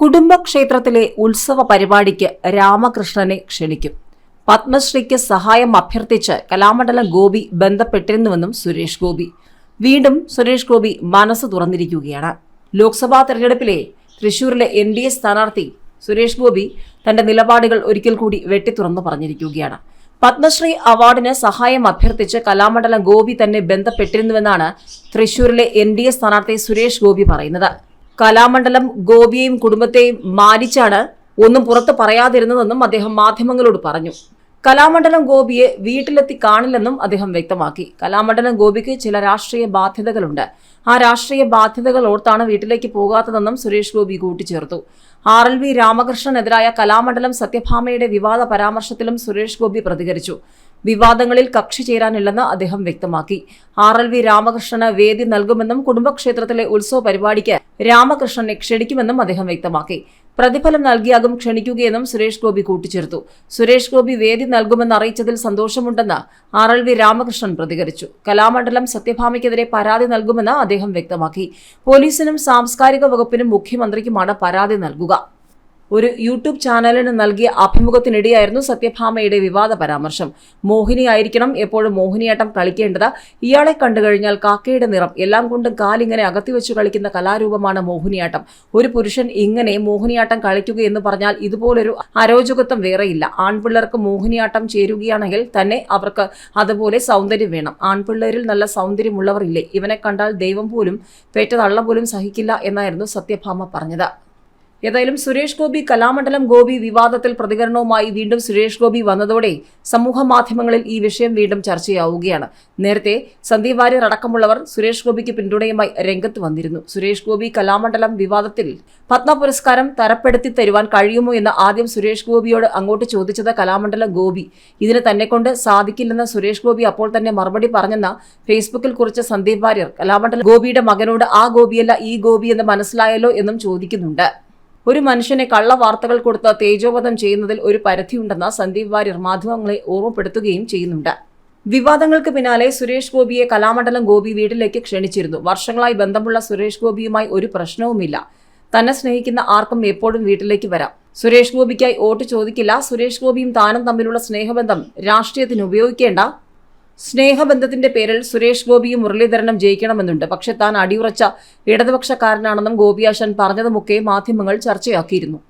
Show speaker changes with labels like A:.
A: കുടുംബക്ഷേത്രത്തിലെ ഉത്സവ പരിപാടിക്ക് രാമകൃഷ്ണനെ ക്ഷണിക്കും. പത്മശ്രീക്ക് സഹായം അഭ്യർത്ഥിച്ച് കലാമണ്ഡലം ഗോപി ബന്ധപ്പെട്ടിരുന്നുവെന്നും സുരേഷ് ഗോപി. വീണ്ടും സുരേഷ് ഗോപി മനസ്സ് തുറന്നിരിക്കുകയാണ്. ലോക്സഭാ തെരഞ്ഞെടുപ്പിലെ തൃശൂരിലെ NDA സ്ഥാനാർത്ഥി സുരേഷ് ഗോപി തന്റെ നിലപാടുകൾ ഒരിക്കൽ കൂടി വെട്ടിത്തുറന്നു പറഞ്ഞിരിക്കുകയാണ്. പത്മശ്രീ അവാർഡിന് സഹായം അഭ്യർത്ഥിച്ച് കലാമണ്ഡലം ഗോപി തന്നെ ബന്ധപ്പെട്ടിരുന്നുവെന്നാണ് തൃശൂരിലെ NDA സ്ഥാനാർത്ഥി സുരേഷ് ഗോപി പറയുന്നത്. കലാമണ്ഡലം ഗോപിയെയും കുടുംബത്തെയും മാനിച്ചാണ് ഒന്നും പുറത്ത് പറയാതിരുന്നതെന്നും അദ്ദേഹം മാധ്യമങ്ങളോട് പറഞ്ഞു. കലാമണ്ഡലം ഗോപിയെ വീട്ടിലെത്തി കാണില്ലെന്നും അദ്ദേഹം വ്യക്തമാക്കി. കലാമണ്ഡലം ഗോപിക്ക് ചില രാഷ്ട്രീയ ബാധ്യതകളുണ്ട്. ആ രാഷ്ട്രീയ ബാധ്യതകൾ ഓർത്താണ് വീട്ടിലേക്ക് പോകാത്തതെന്നും സുരേഷ് ഗോപി കൂട്ടിച്ചേർത്തു. RLV രാമകൃഷ്ണനെതിരായ കലാമണ്ഡലം സത്യഭാമയുടെ വിവാദ പരാമർശത്തിലും സുരേഷ് ഗോപി പ്രതികരിച്ചു. വിവാദങ്ങളിൽ കക്ഷി ചേരാനില്ലെന്ന് അദ്ദേഹം വ്യക്തമാക്കി. RLV രാമകൃഷ്ണന് വേദി നൽകുമെന്നും കുടുംബക്ഷേത്രത്തിലെ ഉത്സവ പരിപാടിക്ക് രാമകൃഷ്ണനെ ക്ഷണിക്കുമെന്നും അദ്ദേഹം വ്യക്തമാക്കി. പ്രതിഫലം നൽകിയാകും ക്ഷണിക്കുകയെന്നും സുരേഷ് ഗോപി കൂട്ടിച്ചേർത്തു. സുരേഷ് ഗോപി വേദി നൽകുമെന്ന് അറിയിച്ചതിൽ സന്തോഷമുണ്ടെന്ന് RLV രാമകൃഷ്ണൻ പ്രതികരിച്ചു. കലാമണ്ഡലം സത്യഭാമയ്ക്കെതിരെ പരാതി നൽകുമെന്ന് അദ്ദേഹം വ്യക്തമാക്കി. പോലീസിനും സാംസ്കാരിക വകുപ്പിനും മുഖ്യമന്ത്രിക്കുമാണ് പരാതി നൽകുക. ഒരു യൂട്യൂബ് ചാനലിന് നൽകിയ അഭിമുഖത്തിനിടെയായിരുന്നു സത്യഭാമയുടെ വിവാദ പരാമർശം. മോഹിനിയായിരിക്കണം എപ്പോഴും മോഹിനിയാട്ടം കളിക്കേണ്ടത്. ഇയാളെ കണ്ടുകഴിഞ്ഞാൽ കാക്കയുടെ നിറം, എല്ലാം കൊണ്ടും കാലിങ്ങനെ അകത്തിവെച്ചു കളിക്കുന്ന കലാരൂപമാണ് മോഹിനിയാട്ടം. ഒരു പുരുഷൻ ഇങ്ങനെ മോഹിനിയാട്ടം കളിക്കുകയെന്ന് പറഞ്ഞാൽ ഇതുപോലൊരു അരോചകത്വം വേറെയില്ല. ആൺപിള്ളേർക്ക് മോഹിനിയാട്ടം ചേരുകയാണെങ്കിൽ തന്നെ അവർക്ക് അതുപോലെ സൗന്ദര്യം വേണം. ആൺപിള്ളേരിൽ നല്ല സൗന്ദര്യമുള്ളവർ ഇല്ലേ? ഇവനെ കണ്ടാൽ ദൈവം പോലും പെറ്റ തള്ള പോലും സഹിക്കില്ല എന്നായിരുന്നു സത്യഭാമ പറഞ്ഞത്. ഏതായാലും സുരേഷ് ഗോപി കലാമണ്ഡലം ഗോപി വിവാദത്തിൽ പ്രതികരണവുമായി വീണ്ടും സുരേഷ് ഗോപി വന്നതോടെ സമൂഹ മാധ്യമങ്ങളിൽ ഈ വിഷയം വീണ്ടും ചർച്ചയാവുകയാണ്. നേരത്തെ സന്ദീപ് വാര്യർ അടക്കമുള്ളവർ സുരേഷ് ഗോപിക്ക് പിന്തുണയുമായി രംഗത്ത് വന്നിരുന്നു. സുരേഷ് ഗോപി കലാമണ്ഡലം വിവാദത്തിൽ പത്മ പുരസ്കാരം തരപ്പെടുത്തി തരുവാൻ കഴിയുമോ എന്ന് ആദ്യം സുരേഷ് ഗോപിയോട് അങ്ങോട്ട് ചോദിച്ചത് കലാമണ്ഡലം ഗോപി. ഇതിന് തന്നെക്കൊണ്ട് സാധിക്കില്ലെന്ന് സുരേഷ് ഗോപി അപ്പോൾ തന്നെ മറുപടി പറഞ്ഞെന്ന് ഫേസ്ബുക്കിൽ കുറിച്ച സന്ദീപ് വാര്യർ കലാമണ്ഡലം ഗോപിയുടെ മകനോട് ആ ഗോപിയല്ല ഈ ഗോപി എന്ന് മനസ്സിലായല്ലോ എന്നും ചോദിക്കുന്നുണ്ട്. ഒരു മനുഷ്യനെ കള്ള വാർത്തകൾ കൊടുത്ത് തേജോവധം ചെയ്യുന്നതിൽ ഒരു പരിധിയുണ്ടെന്ന് സന്ദീപ് വാര്യർ മാധ്യമങ്ങളെ ഓർമ്മപ്പെടുത്തുകയും ചെയ്യുന്നുണ്ട്. വിവാദങ്ങൾക്ക് പിന്നാലെ സുരേഷ് ഗോപിയെ കലാമണ്ഡലം ഗോപി വീട്ടിലേക്ക് ക്ഷണിച്ചിരുന്നു. വർഷങ്ങളായി ബന്ധമുള്ള സുരേഷ് ഗോപിയുമായി ഒരു പ്രശ്നവുമില്ല. തന്നെ സ്നേഹിക്കുന്ന ആർക്കും എപ്പോഴും വീട്ടിലേക്ക് വരാം. സുരേഷ് ഗോപിക്കായി വോട്ട് ചോദിക്കില്ല. സുരേഷ് ഗോപിയും താനും തമ്മിലുള്ള സ്നേഹബന്ധം രാഷ്ട്രീയത്തിന് ഉപയോഗിക്കേണ്ട. സ്നേഹബന്ധത്തിന്റെ പേരിൽ സുരേഷ് ഗോപിയും മുരളീധരനും ജയിക്കണമെന്നുണ്ട്. പക്ഷെ താൻ അടിയുറച്ച ഇടതുപക്ഷക്കാരനാണെന്നും ഗോപിയാശാൻ പറഞ്ഞതുമൊക്കെ മാധ്യമങ്ങൾ ചർച്ചയാക്കിയിരുന്നു.